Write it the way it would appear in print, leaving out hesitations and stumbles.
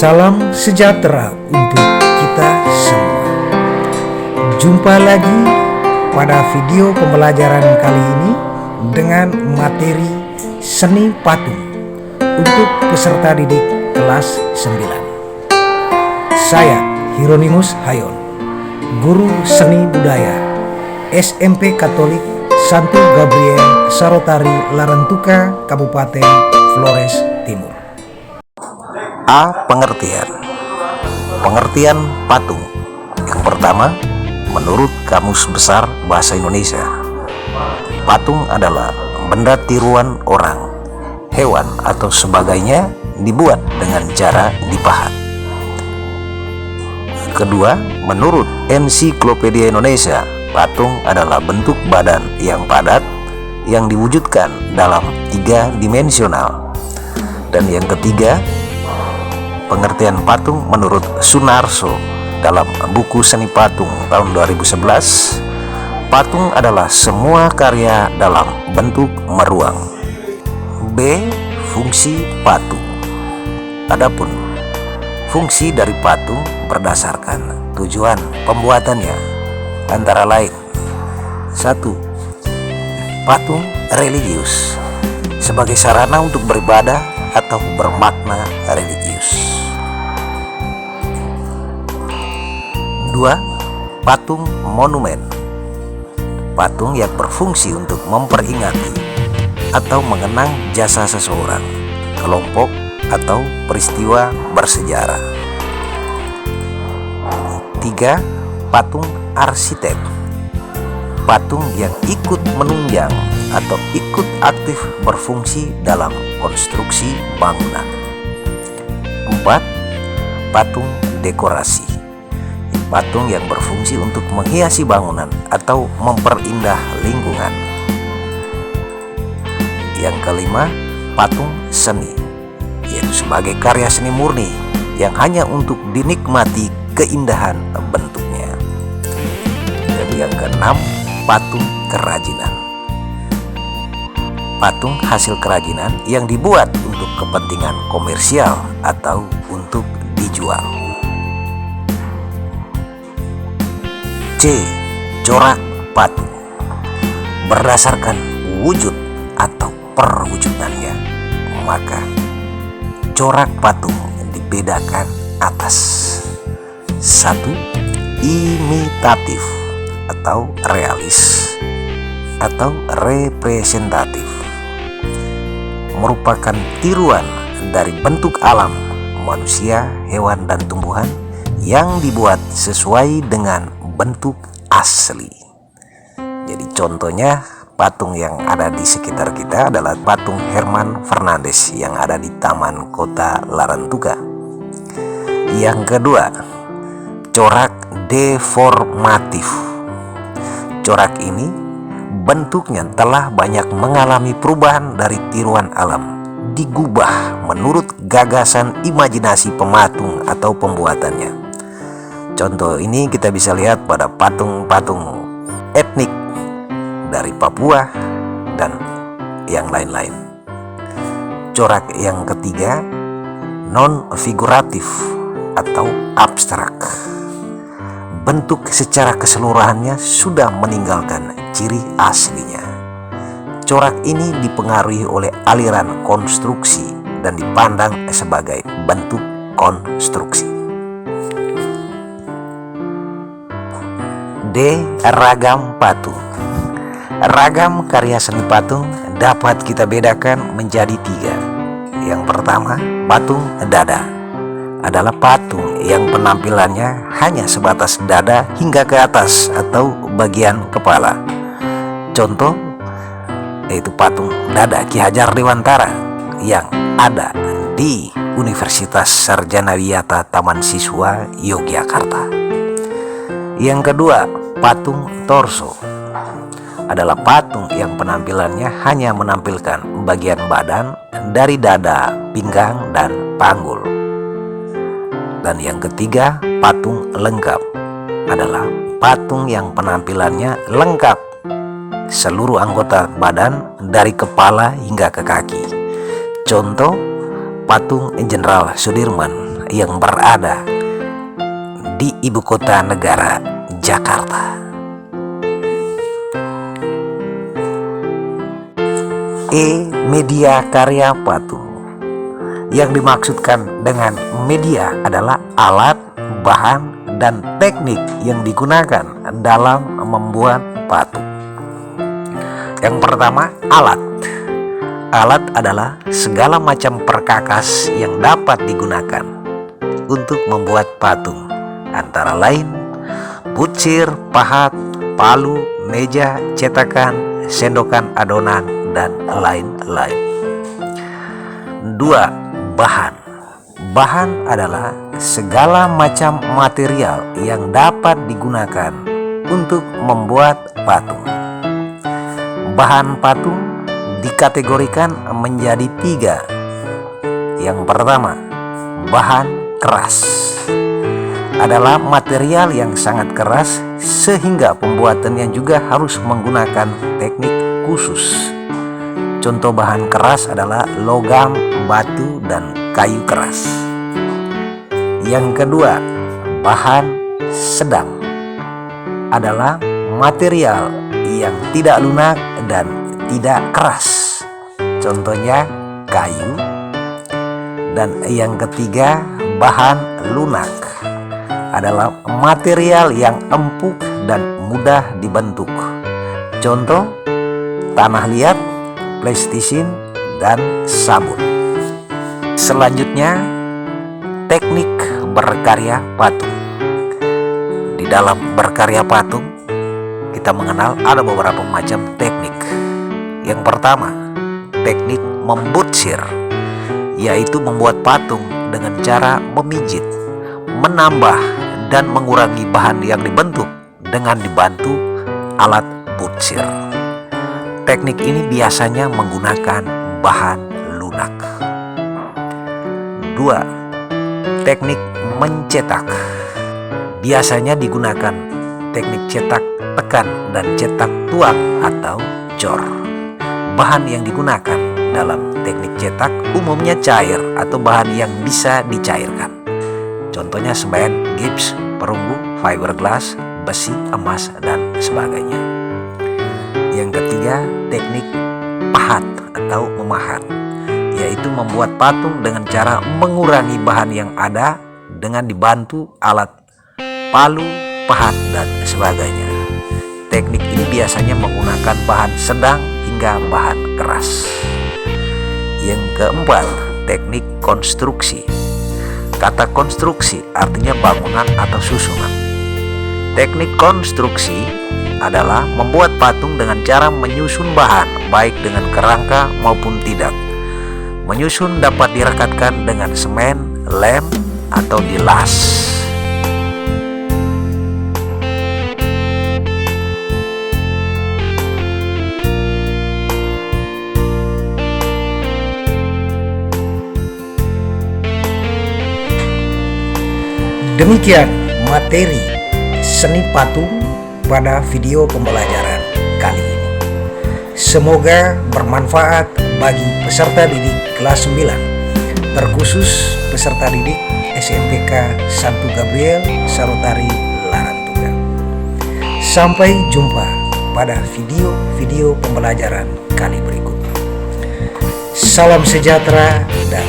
Salam sejahtera untuk kita semua. Jumpa lagi pada video pembelajaran kali ini dengan materi seni patung untuk peserta didik kelas 9. Saya Hieronymus Hayon, guru seni budaya SMP Katolik Santo Gabriel Sarotari Larantuka, Kabupaten Flores Timur. A. Pengertian. Pengertian patung. Yang pertama, menurut Kamus Besar Bahasa Indonesia, patung adalah benda tiruan orang, hewan atau sebagainya dibuat dengan cara dipahat. Kedua, menurut Ensiklopedia Indonesia, patung adalah bentuk badan yang padat yang diwujudkan dalam 3 dimensional. Dan yang ketiga, pengertian patung menurut Sunarso dalam buku Seni Patung tahun 2011, patung adalah semua karya dalam bentuk meruang. B. Fungsi patung. Adapun fungsi dari patung berdasarkan tujuan pembuatannya, antara lain: 1. Patung religius, sebagai sarana untuk beribadah atau bermakna religius. 2. Patung monumen, patung yang berfungsi untuk memperingati atau mengenang jasa seseorang, kelompok, atau peristiwa bersejarah. 3. Patung arsitek, patung yang ikut menunjang atau ikut aktif berfungsi dalam konstruksi bangunan. 4. Patung dekorasi, patung yang berfungsi untuk menghiasi bangunan atau memperindah lingkungan. Yang kelima, patung seni, yaitu sebagai karya seni murni yang hanya untuk dinikmati keindahan bentuknya. Dan yang keenam, patung kerajinan, patung hasil kerajinan yang dibuat untuk kepentingan komersial atau untuk dijual. C. Corak patung. Berdasarkan wujud atau perwujudannya, maka corak patung dibedakan atas: 1. Imitatif atau realis atau representatif, merupakan tiruan dari bentuk alam, manusia, hewan, dan tumbuhan yang dibuat sesuai dengan bentuk asli. Jadi contohnya patung yang ada di sekitar kita adalah patung Herman Fernandes yang ada di Taman Kota Larantuka. Yang kedua, corak deformatif. Corak ini bentuknya telah banyak mengalami perubahan dari tiruan alam, digubah menurut gagasan imajinasi pematung atau pembuatannya. Contoh ini kita bisa lihat pada patung-patung etnik dari Papua dan yang lain-lain. Corak yang ketiga, non-figuratif atau abstrak. Bentuk secara keseluruhannya sudah meninggalkan ciri aslinya. Corak ini dipengaruhi oleh aliran konstruksi dan dipandang sebagai bentuk konstruksi. D. Ragam patung. Ragam karya seni patung dapat kita bedakan menjadi 3. Yang pertama, patung dada adalah patung yang penampilannya hanya sebatas dada hingga ke atas atau bagian kepala. Contoh yaitu patung dada Ki Hajar Dewantara yang ada di Universitas Sarjana Wiyata Taman Siswa Yogyakarta. Yang kedua, patung torso adalah patung yang penampilannya hanya menampilkan bagian badan dari dada, pinggang, dan panggul. Dan yang ketiga, patung lengkap adalah patung yang penampilannya lengkap seluruh anggota badan dari kepala hingga ke kaki. Contoh patung Jenderal Sudirman yang berada di ibu kota negara Jakarta. Media karya patung. Yang dimaksudkan dengan media adalah alat, bahan, dan teknik yang digunakan dalam membuat patung. Yang pertama, alat. Alat adalah segala macam perkakas yang dapat digunakan untuk membuat patung, antara lain butsir, pahat, palu, meja, cetakan, sendokan adonan, dan lain-lain. 2. Bahan. Bahan adalah segala macam material yang dapat digunakan untuk membuat patung. Bahan patung dikategorikan menjadi 3. Yang pertama, bahan keras. Adalah material yang sangat keras sehingga pembuatannya juga harus menggunakan teknik khusus. Contoh bahan keras adalah logam, batu, dan kayu keras. Yang kedua, bahan sedang. Adalah material yang tidak lunak dan tidak keras. Contohnya kayu. Dan yang ketiga, bahan lunak. Adalah material yang empuk dan mudah dibentuk. Contoh tanah liat, plastisine, dan sabun. Selanjutnya, teknik berkarya patung. Di dalam berkarya patung, kita mengenal ada beberapa macam teknik. Yang pertama, teknik membutsir, yaitu membuat patung dengan cara memijit, menambah, dan mengurangi bahan yang dibentuk dengan dibantu alat butsir. Teknik ini biasanya menggunakan bahan lunak. 2. Teknik mencetak. Biasanya digunakan teknik cetak tekan dan cetak tuang atau cor. Bahan yang digunakan dalam teknik cetak umumnya cair atau bahan yang bisa dicairkan. Contohnya semen, gips, perunggu, fiberglass, besi, emas, dan sebagainya. Yang ketiga, teknik pahat atau memahat, yaitu membuat patung dengan cara mengurangi bahan yang ada dengan dibantu alat palu, pahat, dan sebagainya. Teknik ini biasanya menggunakan bahan sedang hingga bahan keras. Yang keempat, teknik konstruksi. Kata konstruksi artinya bangunan atau susunan. Teknik konstruksi adalah membuat patung dengan cara menyusun bahan, baik dengan kerangka maupun tidak. Menyusun dapat direkatkan dengan semen, lem, atau dilas. Demikian materi seni patung pada video pembelajaran kali ini. Semoga bermanfaat bagi peserta didik kelas 9, terkhusus peserta didik SMPK Santo Gabriel Sarotari Larantuka. Sampai jumpa pada video-video pembelajaran kali berikutnya. Salam sejahtera dan